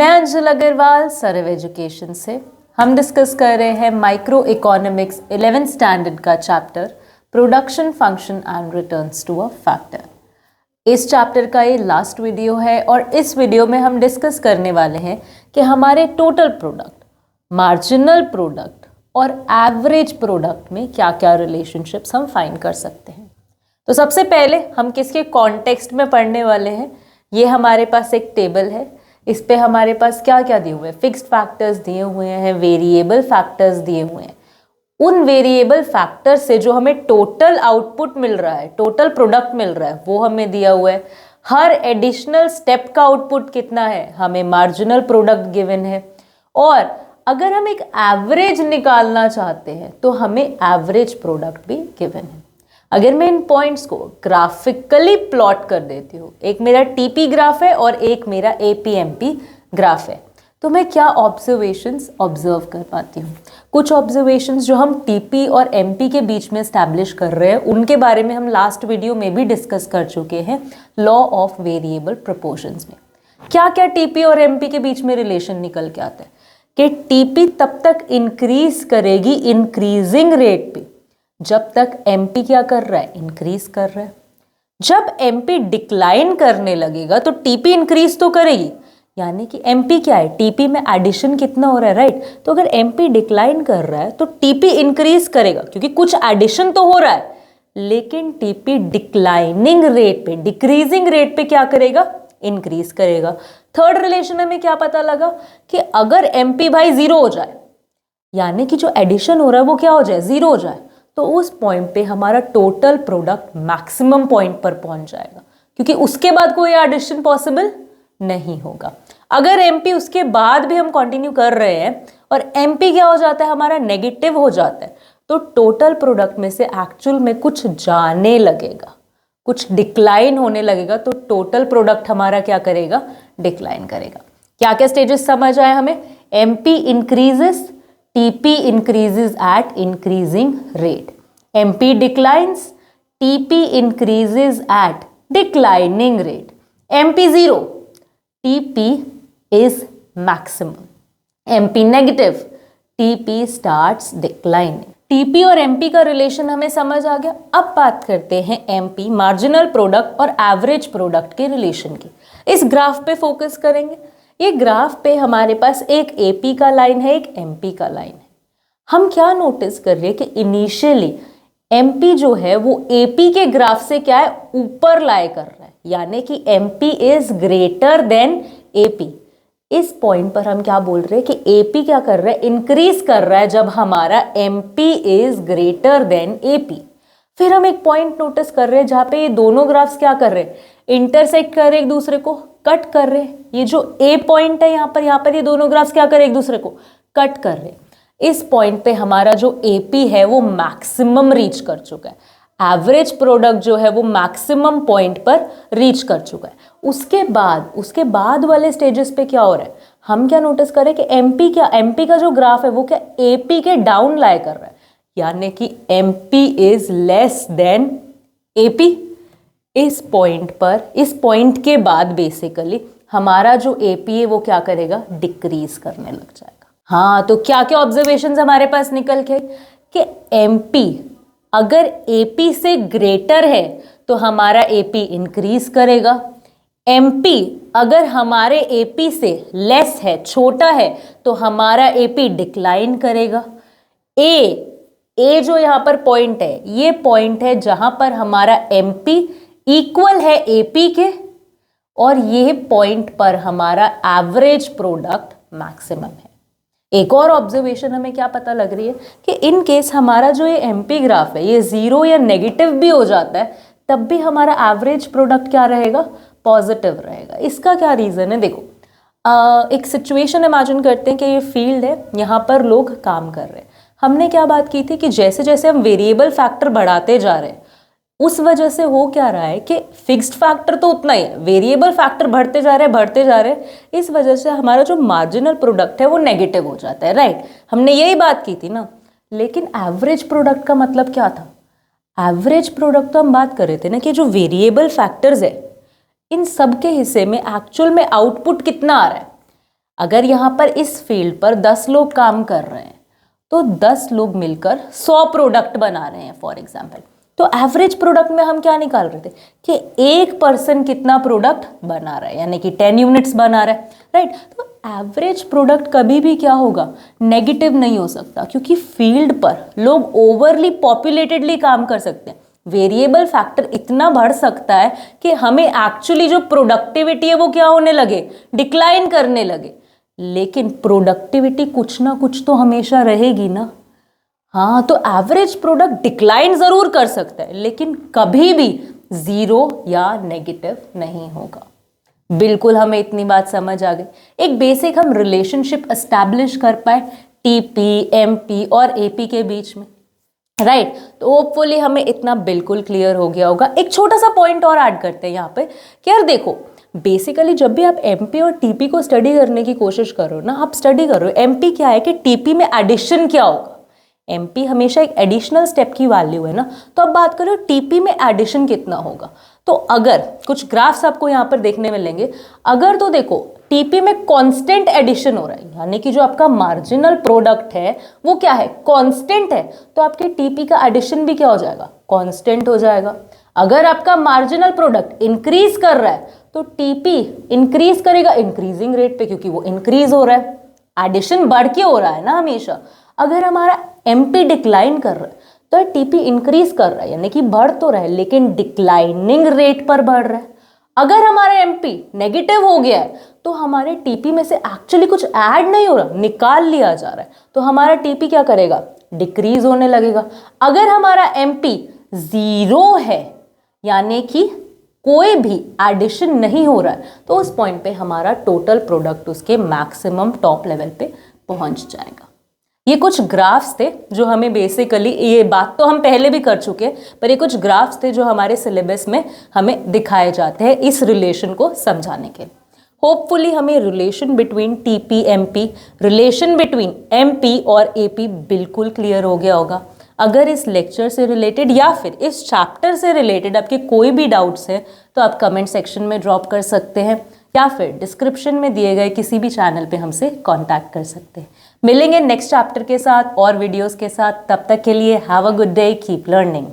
मैं अंजुल अग्रवाल सरव एजुकेशन से। हम डिस्कस कर रहे हैं माइक्रो इकोनॉमिक्स 11th स्टैंडर्ड का chapter production function and returns to a factor. इस चैप्टर का ये लास्ट वीडियो है और इस वीडियो में हम डिस्कस करने वाले हैं कि हमारे टोटल प्रोडक्ट, मार्जिनल प्रोडक्ट और एवरेज प्रोडक्ट में क्या क्या रिलेशनशिप्स हम फाइंड कर सकते हैं। तो सबसे पहले हम किसके कॉन्टेक्स्ट में पढ़ने वाले हैं। ये हमारे पास एक टेबल है, इस पे हमारे पास क्या क्या दिए हुए हैं, फिक्स्ड फैक्टर्स दिए हुए हैं, वेरिएबल फैक्टर्स दिए हुए हैं। उन वेरिएबल फैक्टर से जो हमें टोटल आउटपुट मिल रहा है, टोटल प्रोडक्ट मिल रहा है, वो हमें दिया हुआ है। हर एडिशनल स्टेप का आउटपुट कितना है, हमें मार्जिनल प्रोडक्ट गिवन है। और अगर हम एक एवरेज निकालना चाहते हैं तो हमें एवरेज प्रोडक्ट भी गिवन है। अगर मैं इन पॉइंट्स को ग्राफिकली प्लॉट कर देती हूँ, एक मेरा टीपी ग्राफ है और एक मेरा एपीएमपी ग्राफ है, तो मैं क्या ऑब्जर्वेशंस ऑब्जर्व कर पाती हूँ। कुछ ऑब्जर्वेशंस जो हम टीपी और एमपी के बीच में स्टैब्लिश कर रहे हैं, उनके बारे में हम लास्ट वीडियो में भी डिस्कस कर चुके हैं लॉ ऑफ वेरिएबल प्रोपोर्शंस में। क्या क्या टीपी और एमपी के बीच में रिलेशन निकल के आता है कि टीपी तब तक इंक्रीज करेगी इंक्रीजिंग रेट पे जब तक एमपी क्या कर रहा है, इंक्रीज कर रहा है। जब एमपी डिक्लाइन करने लगेगा तो टीपी इंक्रीज तो करेगी, यानी कि एमपी क्या है, टीपी में एडिशन कितना हो रहा है, राइट। तो अगर एमपी डिक्लाइन कर रहा है तो टीपी इंक्रीज करेगा क्योंकि कुछ एडिशन तो हो रहा है, लेकिन टीपी डिक्लाइनिंग रेट पे, डिक्रीजिंग रेट पे क्या करेगा, इंक्रीज करेगा। थर्ड रिलेशन हमें क्या पता लगा कि अगर एमपी भाई जीरो हो जाए, यानी कि जो एडिशन हो रहा है वो क्या हो जाए, जीरो हो जाए, तो उस पॉइंट पे हमारा टोटल प्रोडक्ट मैक्सिमम पॉइंट पर पहुंच जाएगा क्योंकि उसके बाद कोई एडिशन पॉसिबल नहीं होगा। अगर एमपी उसके बाद भी हम कंटिन्यू कर रहे हैं और एमपी क्या हो जाता है, हमारा नेगेटिव हो जाता है, तो टोटल प्रोडक्ट में से एक्चुअल में कुछ जाने लगेगा, कुछ डिक्लाइन होने लगेगा, तो टोटल प्रोडक्ट हमारा क्या करेगा, डिक्लाइन करेगा। क्या क्या स्टेजेस समझ आए हमें, MP increases, TP increases at increasing rate. MP declines, TP increases at declining rate. MP 0, TP is maximum. MP negative, TP starts declining. TP और MP का रिलेशन हमें समझ आ गया। अब बात करते हैं MP मार्जिनल प्रोडक्ट और एवरेज प्रोडक्ट के रिलेशन की। इस ग्राफ पे फोकस करेंगे। ये ग्राफ पे हमारे पास एक AP का लाइन है, एक MP का लाइन है। हम क्या नोटिस कर रहे हैं कि इनिशियली MP जो है वो AP के ग्राफ से क्या है, ऊपर लाई कर रहा है, यानी कि MP is greater than AP। इस पॉइंट पर हम क्या बोल रहे हैं कि AP क्या कर रहा है, इंक्रीज कर रहा है जब हमारा MP is greater than AP। फिर हम एक पॉइंट नोटिस कर रहे हैं जहां पे ये दोनों ग्राफ्स क्या कर रहे हैं, इंटरसेक्ट कर रहे हैं, एक दूसरे को कट कर रहे हैं। ये जो A पॉइंट है यहाँ पर ये दोनों ग्राफ्स क्या कर रहे हैं, एक दूसरे को कट कर रहे हैं। इस पॉइंट पे हमारा जो AP है वो मैक्सिमम रीच कर चुका है, एवरेज प्रोडक्ट जो है वो मैक्सिमम पॉइंट पर रीच कर चुका है। उसके बाद वाले स्टेजेस पे क्या हो रहा है, हम क्या नोटिस करें कि MP का जो ग्राफ है वो क्या AP के डाउन लाई कर रहा है, यानी कि MP is less than AP। इस पॉइंट के बाद बेसिकली हमारा जो AP है वो क्या करेगा, डिक्रीज करने लग जाएगा। हाँ, तो क्या क्या ऑब्जर्वेशंस हमारे पास निकल के कि MP अगर AP से ग्रेटर है तो हमारा AP इंक्रीज करेगा, MP अगर हमारे AP से लेस है, छोटा है, तो हमारा AP डिक्लाइन करेगा। A जो यहाँ पर पॉइंट है, ये पॉइंट है जहां पर हमारा MP इक्वल है AP के, और ये पॉइंट पर हमारा एवरेज प्रोडक्ट मैक्सिमम है। एक और ऑब्जर्वेशन हमें क्या पता लग रही है कि इन केस हमारा जो ये MP ग्राफ है ये जीरो या नेगेटिव भी हो जाता है, तब भी हमारा एवरेज प्रोडक्ट क्या रहेगा, पॉजिटिव रहेगा। इसका क्या रीजन है, देखो एक सिचुएशन इमेजिन करते हैं कि ये फील्ड है, यहाँ पर लोग काम कर रहे हैं। हमने क्या बात की थी कि जैसे जैसे हम वेरिएबल फैक्टर बढ़ाते जा रहे हैं, उस वजह से हो क्या रहा है कि फिक्स्ड फैक्टर तो उतना ही है, वेरिएबल फैक्टर बढ़ते जा रहे हैं। इस वजह से हमारा जो मार्जिनल प्रोडक्ट है वो नेगेटिव हो जाता है, राइट। हमने यही बात की थी ना। लेकिन एवरेज प्रोडक्ट का मतलब क्या था, एवरेज प्रोडक्ट तो हम बात कर रहे थे ना कि जो वेरिएबल फैक्टर्स है इन सब के हिस्से में एक्चुअल में आउटपुट कितना आ रहा है। अगर यहाँ पर इस फील्ड पर 10 लोग काम कर रहे हैं तो 10 लोग मिलकर 100 प्रोडक्ट बना रहे हैं फॉर एग्जाम्पल। तो एवरेज प्रोडक्ट में हम क्या निकाल रहे थे कि एक पर्सन कितना प्रोडक्ट बना रहा है, यानी कि 10 यूनिट्स बना रहा है, राइट। तो एवरेज प्रोडक्ट कभी भी क्या होगा, नेगेटिव नहीं हो सकता, क्योंकि फील्ड पर लोग ओवरली पॉपुलेटेडली काम कर सकते हैं। वेरिएबल फैक्टर इतना बढ़ सकता है कि हमें एक्चुअली जो प्रोडक्टिविटी है वो क्या होने लगे, डिक्लाइन करने लगे। लेकिन प्रोडक्टिविटी कुछ ना कुछ तो हमेशा रहेगी ना। हाँ, तो एवरेज प्रोडक्ट डिक्लाइन जरूर कर सकता है लेकिन कभी भी जीरो या नेगेटिव नहीं होगा। बिल्कुल हमें इतनी बात समझ आ गई। एक बेसिक हम रिलेशनशिप एस्टैब्लिश कर पाए टीपी, एमपी और एपी के बीच में, राइट। तो होपफुली हमें इतना बिल्कुल क्लियर हो गया होगा। एक छोटा सा पॉइंट और ऐड करते हैं यहाँ पे कि यार देखो, बेसिकली जब भी आप एमपी और टीपी को स्टडी करने की कोशिश करो ना, आप स्टडी करो एमपी क्या है कि टीपी में एडिशन क्या होगा। एमपी हमेशा एक एडिशनल स्टेप की वैल्यू है ना, तो अब बात करो टीपी में एडिशन कितना होगा। तो अगर कुछ ग्राफ्स आपको यहाँ पर देखने मिलेंगे, अगर तो देखो टीपी में कांस्टेंट एडिशन हो रहा है, यानी कि जो आपका मार्जिनल प्रोडक्ट है वो क्या है, कांस्टेंट है, तो आपके टीपी का एडिशन भी क्या हो जाएगा, कांस्टेंट हो जाएगा। अगर आपका मार्जिनल प्रोडक्ट इंक्रीज कर रहा है तो टीपी इंक्रीज करेगा इंक्रीजिंग रेट पे, क्योंकि वो इंक्रीज हो रहा है, एडिशन बढ़ के हो रहा है ना हमेशा। अगर हमारा एमपी डिक्लाइन कर रहा है तो टीपी इंक्रीज कर रहा है, यानी कि बढ़ तो रहा है लेकिन डिक्लाइनिंग रेट पर बढ़ रहा है। अगर हमारा एमपी नेगेटिव हो गया है तो हमारे टीपी में से एक्चुअली कुछ ऐड नहीं हो रहा, निकाल लिया जा रहा है, तो हमारा टीपी क्या करेगा, डिक्रीज होने लगेगा। अगर हमारा एमपी जीरो है, यानी कि कोई भी एडिशन नहीं हो रहा है, तो उस पॉइंट पे हमारा टोटल प्रोडक्ट उसके मैक्सिमम टॉप लेवल पे पहुंच जाएगा। ये कुछ ग्राफ्स थे जो हमें बेसिकली, ये बात तो हम पहले भी कर चुके हैं, पर ये कुछ ग्राफ्स थे जो हमारे सिलेबस में हमें दिखाए जाते हैं इस रिलेशन को समझाने के लिए। होपफुली हमें relation between TP MP, relation between MP और एपी बिल्कुल क्लियर हो गया होगा। अगर इस लेक्चर से रिलेटेड या फिर इस चैप्टर से रिलेटेड आपके कोई भी डाउट्स हैं तो आप कमेंट सेक्शन में ड्रॉप कर सकते हैं या फिर डिस्क्रिप्शन में दिए गए किसी भी चैनल पे हमसे कांटेक्ट कर सकते हैं। मिलेंगे नेक्स्ट चैप्टर के साथ और वीडियोस के साथ, तब तक के लिए have a good day, keep learning.